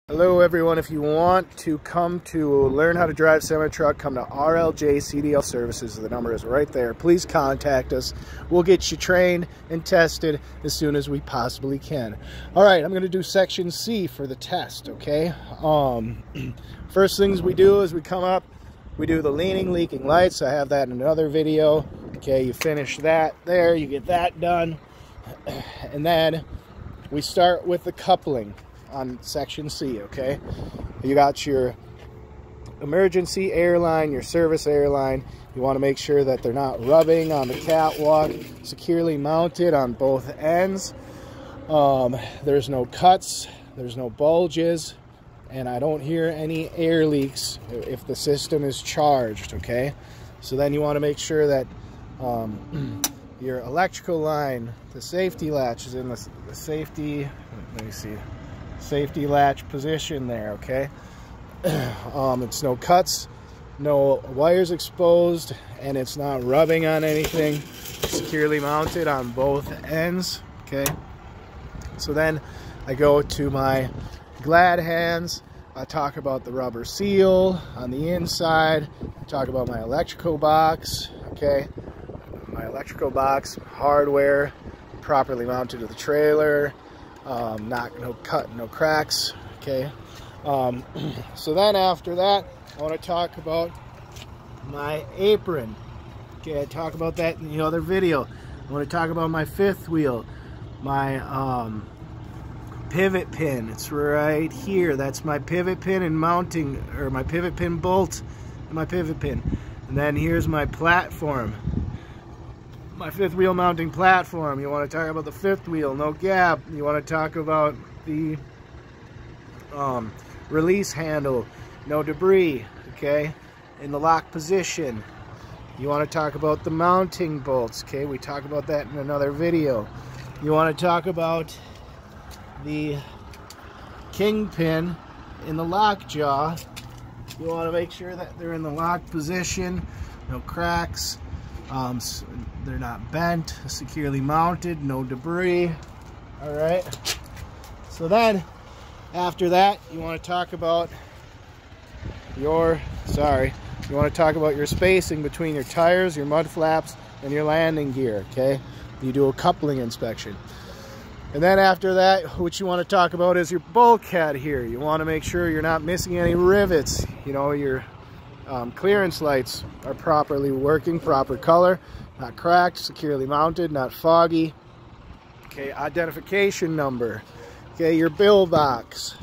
Hello everyone, if you want to come to learn how to drive semi-truck, come to RLJ CDL Services. The number is right there. Please contact us. We'll get you trained and tested as soon as we possibly can. Alright, I'm going to do section C for the test, okay? First things we do is we come up, we do the leaning, leaking lights. I have that in another video. Okay, you finish that there, you get that done. And then we start with the coupling on section C, okay? You got your emergency airline, your service airline. You want to make sure that they're not rubbing on the catwalk, securely mounted on both ends. There's no cuts, there's no bulges, and I don't hear any air leaks if the system is charged, okay? So then you want to make sure that your electrical line, the safety latch is in the safety, let me see, safety latch position there, okay? It's no cuts, no wires exposed, and it's not rubbing on anything. Securely mounted on both ends, okay? So then I go to my glad hands. I talk about the rubber seal on the inside. I talk about my electrical box, okay? My electrical box, hardware, properly mounted to the trailer. No cut, no cracks, okay? So then after that, I want to talk about my apron. Okay, I talk about that in the other video. I want to talk about my fifth wheel, my pivot pin. It's right here. That's my pivot pin and mounting, or my pivot pin bolt and my pivot pin. And then here's my platform. My fifth wheel mounting platform. You want to talk about the fifth wheel, no gap. You want to talk about the release handle, no debris, okay, in the lock position. You want to talk about the mounting bolts, okay, we talk about that in another video. You want to talk about the kingpin in the lock jaw. You want to make sure that they're in the lock position, no cracks. They're not bent, securely mounted, no debris. All right. So then, after that, you want to talk about your spacing between your tires, your mud flaps, and your landing gear. Okay. You do a coupling inspection. And then after that, what you want to talk about is your bulkhead here. You want to make sure you're not missing any rivets. You know, your clearance lights are properly working, proper color, not cracked, securely mounted, not foggy. Okay, identification number. Okay, your bill box.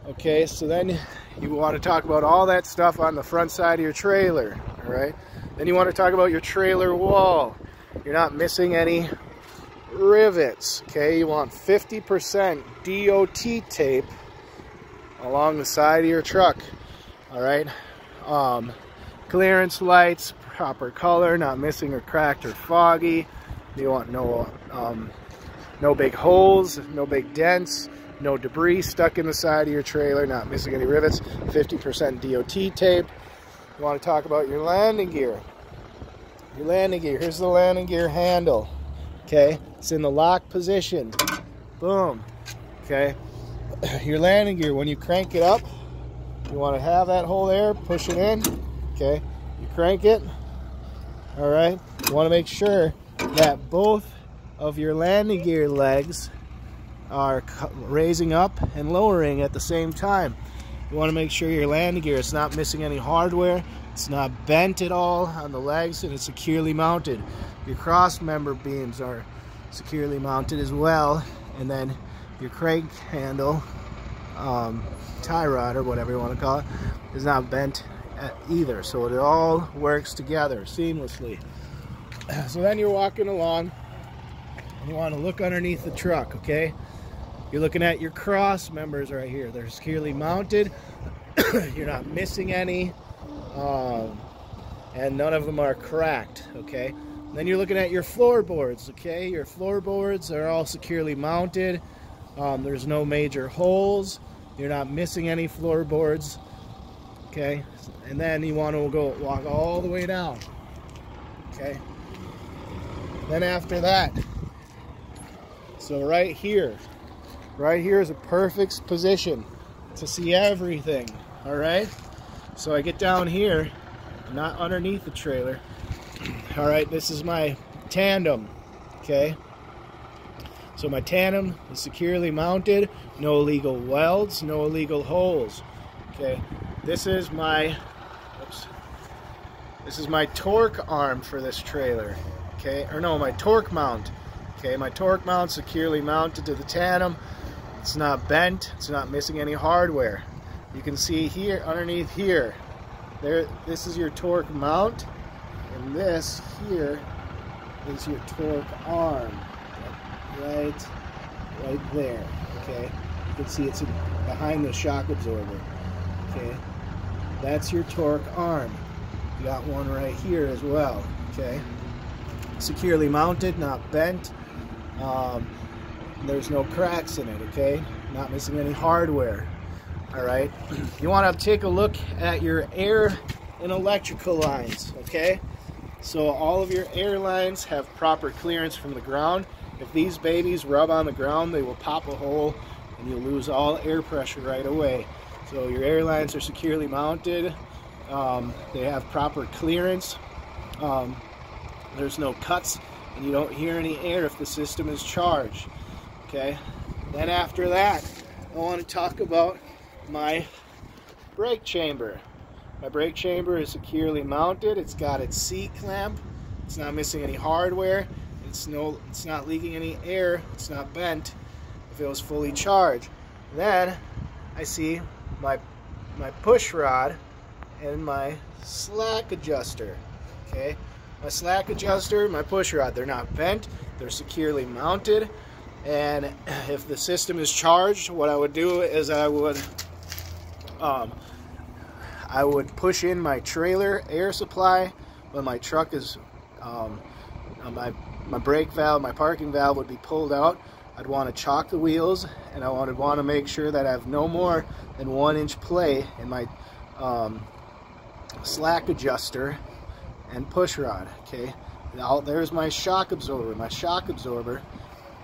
Okay, so then you want to talk about all that stuff on the front side of your trailer. All right, then you want to talk about your trailer wall. You're not missing any rivets. Okay, you want 50% DOT tape along the side of your truck. All right. Clearance lights, proper color, not missing or cracked or foggy. You want no big holes, no big dents, no debris stuck in the side of your trailer, not missing any rivets, 50% DOT tape. You want to talk about your landing gear. Your landing gear, here's the landing gear handle. Okay, it's in the lock position. Boom. Okay, your landing gear, when you crank it up, you want to have that hole there, push it in, okay, you crank it, all right, you want to make sure that both of your landing gear legs are raising up and lowering at the same time. You want to make sure your landing gear is not missing any hardware, it's not bent at all on the legs, and it's securely mounted. Your cross member beams are securely mounted as well, and then your crank handle, tie rod or whatever you want to call it, is not bent either, so it all works together seamlessly. So then you're walking along and you want to look underneath the truck, okay? You're looking at your cross members right here. They're securely mounted. You're not missing any, and none of them are cracked, okay? Then you're looking at your floorboards, okay? Your floorboards are all securely mounted. There's no major holes. You're not missing any floorboards, okay? And then you want to walk all the way down, okay? Then after that, so right here is a perfect position, to see everything. All right, so I get down here, not underneath the trailer. All right, this is my Tandem. Okay, so my Tandem is securely mounted, no illegal welds, no illegal holes. Okay, this is my torque arm for this trailer. Okay, or no, my torque mount. Okay, my torque mount securely mounted to the Tandem. It's not bent, it's not missing any hardware. You can see here, underneath here, this is your torque mount, and this here is your torque arm, right there. Okay, you can see it's behind the shock absorber. Okay, that's your torque arm. You got one right here as well. Okay, securely mounted, not bent. There's no cracks in it. Okay, not missing any hardware. All right, you want to take a look at your air and electrical lines. Okay, so all of your air lines have proper clearance from the ground. If these babies rub on the ground, they will pop a hole and you'll lose all air pressure right away. So your air lines are securely mounted. They have proper clearance. There's no cuts, and you don't hear any air if the system is charged. Okay, then after that, I want to talk about my brake chamber. My brake chamber is securely mounted. It's got its C-clamp. It's not missing any hardware. It's not leaking any air. It's not bent if it was fully charged. Then I see my push rod and my slack adjuster. Okay, my slack adjuster, my push rod, they're not bent. They're securely mounted. And if the system is charged, what I would do is I would push in my trailer air supply when my truck is my brake valve, my parking valve would be pulled out. I'd want to chock the wheels, and I would want to make sure that I have no more than 1 inch play in my slack adjuster and push rod. Okay, now there's my shock absorber. My shock absorber,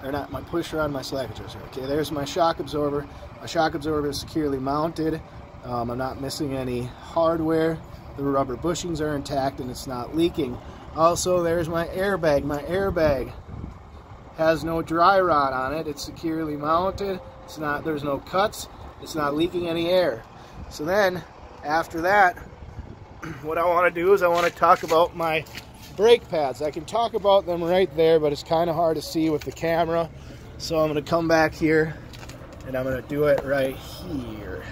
or not my push rod, my slack adjuster. Okay, there's my shock absorber. My shock absorber is securely mounted. I'm not missing any hardware. The rubber bushings are intact and it's not leaking. Also, there's my airbag. My airbag has no dry rot on it. It's securely mounted. There's no cuts. It's not leaking any air. So then, after that, what I want to do is I want to talk about my brake pads. I can talk about them right there, but it's kind of hard to see with the camera. So I'm going to come back here and I'm going to do it right here.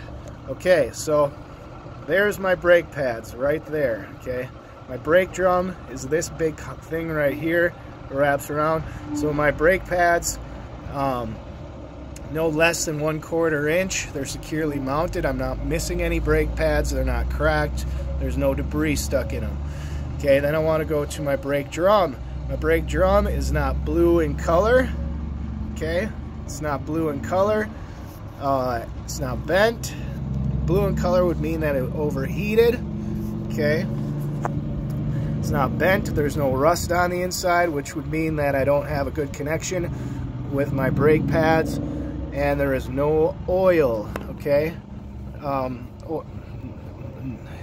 Okay, so there's my brake pads right there. Okay, my brake drum is this big thing right here, wraps around. So my brake pads, no less than 1/4 inch. They're securely mounted. I'm not missing any brake pads. They're not cracked. There's no debris stuck in them. Okay, then I want to go to my brake drum. My brake drum is not blue in color. Okay, it's not blue in color. It's not bent. Blue in color would mean that it overheated. Okay, it's not bent. There's no rust on the inside, which would mean that I don't have a good connection with my brake pads, and there is no oil. Okay,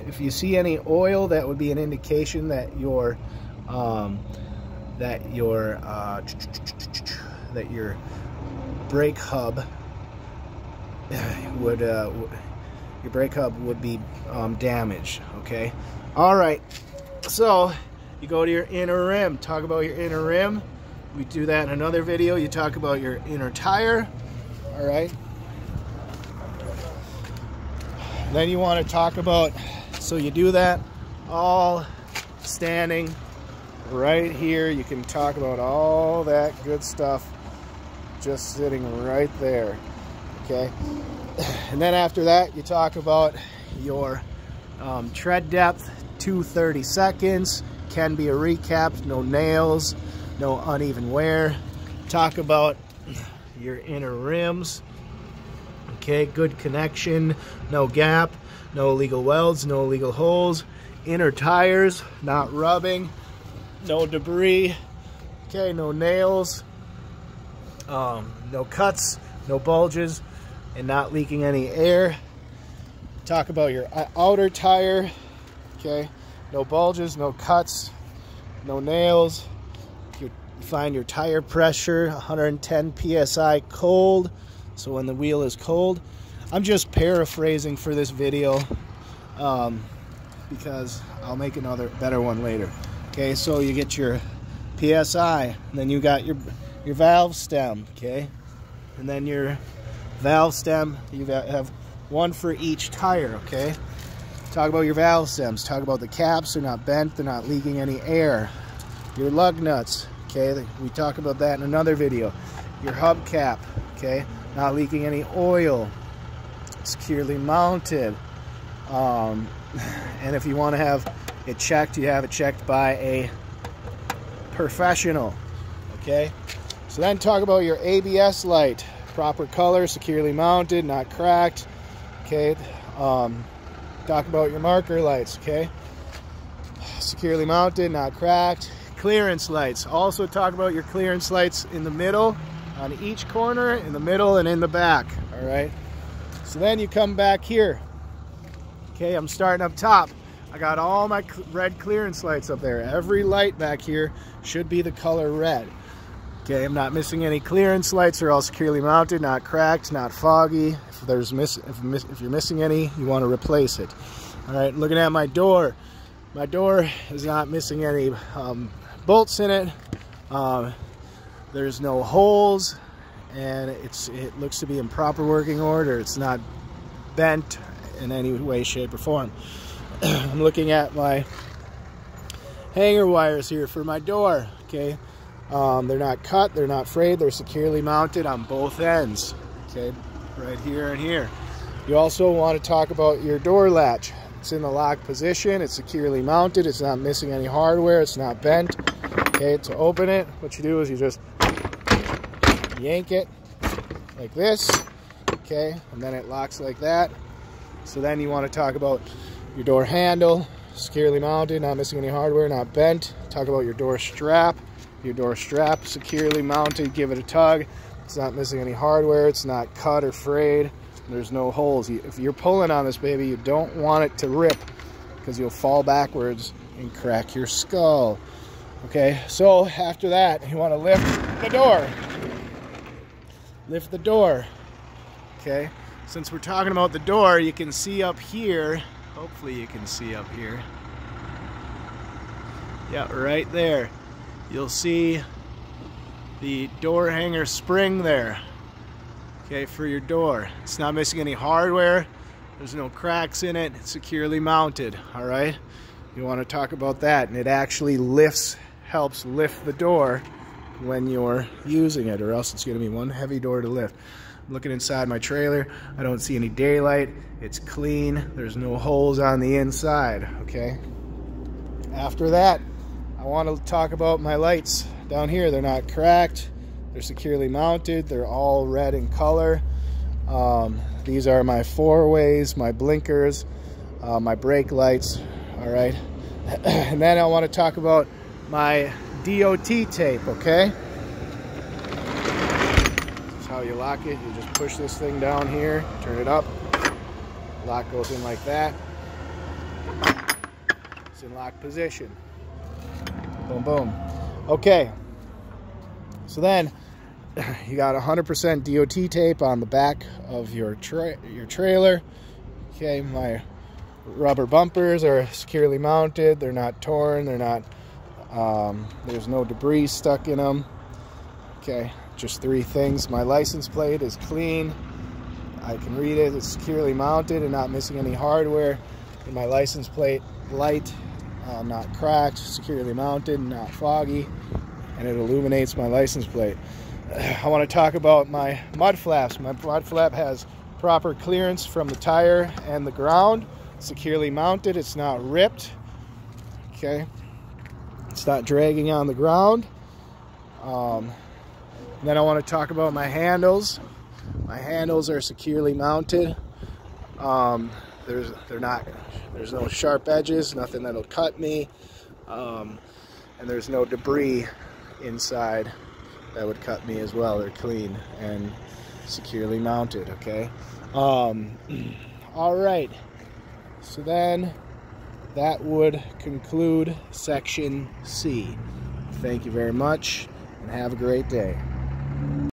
if you see any oil, that would be an indication that your brake hub would be damaged. Okay, all right, so you go to your inner rim. Talk about your inner rim. We do that in another video. You talk about your inner tire. All right, then you want to talk about, so you do that all standing right here. You can talk about all that good stuff just sitting right there. Okay, and then after that you talk about your tread depth. 230 seconds can be a recap. No nails, no uneven wear. Talk about your inner rims. Okay, good connection, no gap, no illegal welds, no illegal holes. Inner tires, not rubbing, no debris. Okay, no nails, no cuts, no bulges, and not leaking any air. Talk about your outer tire, okay? No bulges, no cuts, no nails. You find your tire pressure 110 psi cold, so when the wheel is cold. I'm just paraphrasing for this video because I'll make another better one later. Okay, so you get your psi, and then you got your valve stem, okay? And then your valve stem, you have one for each tire, okay? Talk about your valve stems. Talk about the caps. They're not bent. They're not leaking any air. Your lug nuts, okay? We talk about that in another video. Your hubcap, okay? Not leaking any oil. Securely mounted. And if you want to have it checked, you have it checked by a professional, okay? So then talk about your ABS light. Proper color, securely mounted, not cracked, okay? Talk about your marker lights, okay? Securely mounted, not cracked. Clearance lights. Also talk about your clearance lights in the middle, on each corner, in the middle, and in the back, all right? So then you come back here. Okay, I'm starting up top. I got all my red clearance lights up there. Every light back here should be the color red. Okay, I'm not missing any clearance lights. They're all securely mounted, not cracked, not foggy. If you're missing any, you want to replace it. All right, looking at my door. My door is not missing any bolts in it. There's no holes, and it looks to be in proper working order. It's not bent in any way, shape, or form. I'm looking at my hanger wires here for my door, okay? They're not cut, they're not frayed, they're securely mounted on both ends, okay? Right here and here. You also want to talk about your door latch. It's in the lock position, it's securely mounted, it's not missing any hardware, it's not bent. Okay, to open it, what you do is you just yank it like this, okay, and then it locks like that. So then you want to talk about your door handle, securely mounted, not missing any hardware, not bent. Talk about your door strap. Your door strap, securely mounted, give it a tug. It's not missing any hardware, it's not cut or frayed. There's no holes. If you're pulling on this baby, you don't want it to rip because you'll fall backwards and crack your skull. Okay, so after that, you want to lift the door. Lift the door. Okay, since we're talking about the door, you can see up here. Hopefully you can see up here. Yeah, right there. You'll see the door hanger spring there. Okay, for your door. It's not missing any hardware. There's no cracks in it. It's securely mounted, all right? You want to talk about that, and it actually helps lift the door when you're using it, or else it's going to be one heavy door to lift. I'm looking inside my trailer. I don't see any daylight. It's clean. There's no holes on the inside, okay? After that, I want to talk about my lights down here. They're not cracked. They're securely mounted. They're all red in color. These are my four-ways, my blinkers, my brake lights, all right? And then I want to talk about my DOT tape, okay? This is how you lock it. You just push this thing down here, turn it up. Lock goes in like that. It's in lock position. Boom, boom. Okay. So then you got 100% DOT tape on the back of your trailer. Okay, my rubber bumpers are securely mounted. They're not torn. They're not. There's no debris stuck in them. Okay, just three things. My license plate is clean. I can read it. It's securely mounted and not missing any hardware. And my license plate light, not cracked, securely mounted, not foggy, and it illuminates my license plate. I want to talk about my mud flaps. My mud flap has proper clearance from the tire and the ground. Securely mounted. It's not ripped. Okay. It's not dragging on the ground. Then I want to talk about my handles. My handles are securely mounted. There's no sharp edges, nothing that'll cut me, and there's no debris inside that would cut me as well. They're clean, and securely mounted, okay? All right. So then that would conclude section C. Thank you very much and have a great day.